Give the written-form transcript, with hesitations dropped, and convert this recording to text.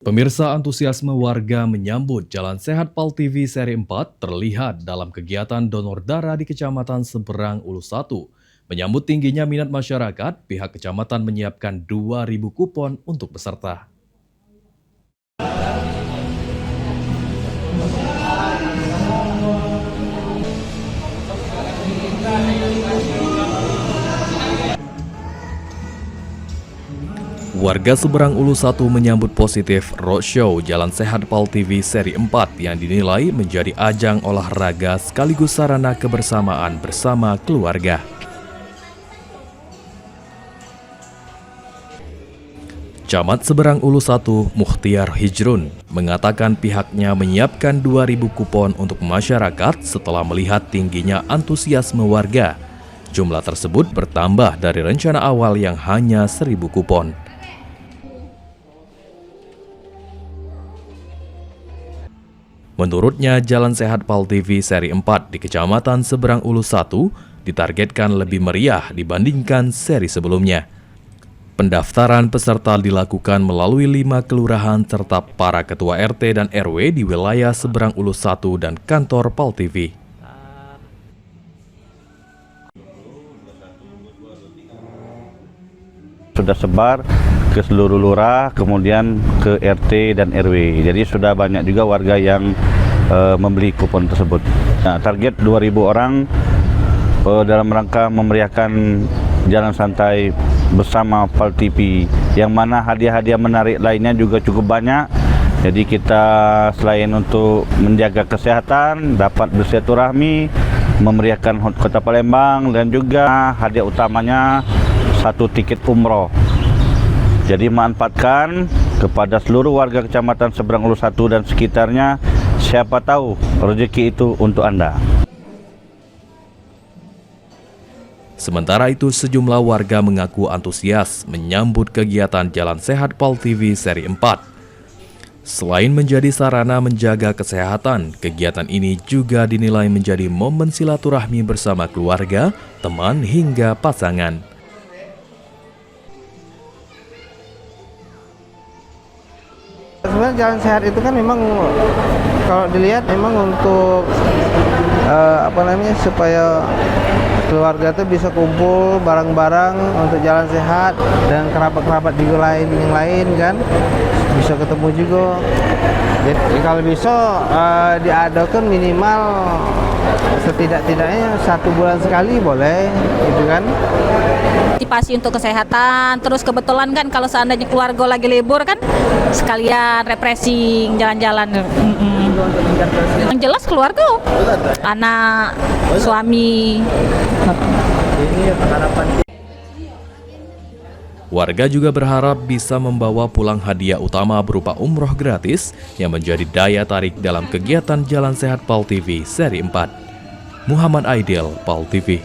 Pemirsa, antusiasme warga menyambut Jalan Sehat Pal TV seri 4 terlihat dalam kegiatan donor darah di Kecamatan Seberang Ulu 1. Menyambut tingginya minat masyarakat, pihak kecamatan menyiapkan 2.000 kupon untuk peserta. Warga Seberang Ulu 1 menyambut positif roadshow Jalan Sehat Pal TV seri 4 yang dinilai menjadi ajang olahraga sekaligus sarana kebersamaan bersama keluarga. Camat Seberang Ulu 1, Mukhtiar Hijrun, mengatakan pihaknya menyiapkan 2.000 kupon untuk masyarakat setelah melihat tingginya antusiasme warga. Jumlah tersebut bertambah dari rencana awal yang hanya 1.000 kupon. Menurutnya, Jalan Sehat Pal TV seri 4 di Kecamatan Seberang Ulu 1 ditargetkan lebih meriah dibandingkan seri sebelumnya. Pendaftaran peserta dilakukan melalui 5 kelurahan serta para ketua RT dan RW di wilayah Seberang Ulu 1 dan kantor Pal TV. Sudah sebar ke seluruh lurah, kemudian ke RT dan RW. Jadi sudah banyak juga warga yang membeli kupon tersebut. Nah, target 2.000 orang dalam rangka memeriahkan Jalan Santai bersama Pal TV, yang mana hadiah-hadiah menarik lainnya juga cukup banyak. Jadi kita selain untuk menjaga kesehatan, dapat bersilaturahmi, memeriahkan HUT Kota Palembang, dan juga hadiah utamanya 1 tiket umroh. Jadi manfaatkan kepada seluruh warga Kecamatan Seberang Ulu 1 dan sekitarnya, siapa tahu rezeki itu untuk Anda. Sementara itu, sejumlah warga mengaku antusias menyambut kegiatan Jalan Sehat Pal TV seri 4. Selain menjadi sarana menjaga kesehatan, kegiatan ini juga dinilai menjadi momen silaturahmi bersama keluarga, teman, hingga pasangan. Sebenarnya Jalan Sehat itu kan memang kalau dilihat memang untuk supaya keluarga itu bisa kumpul bareng-bareng untuk jalan sehat, dan kerabat-kerabat juga yang lain kan bisa ketemu juga. Jadi kalau bisa diadakan minimal setidak-tidaknya 1 bulan sekali boleh, gitu kan. Motivasi untuk kesehatan, terus kebetulan kan kalau seandainya keluarga lagi libur kan sekalian refreshing, jalan-jalan. Yang jelas keluarga, anak, suami. Warga juga berharap bisa membawa pulang hadiah utama berupa umroh gratis yang menjadi daya tarik dalam kegiatan Jalan Sehat Pal TV seri 4. Muhammad Aidil, Pal TV.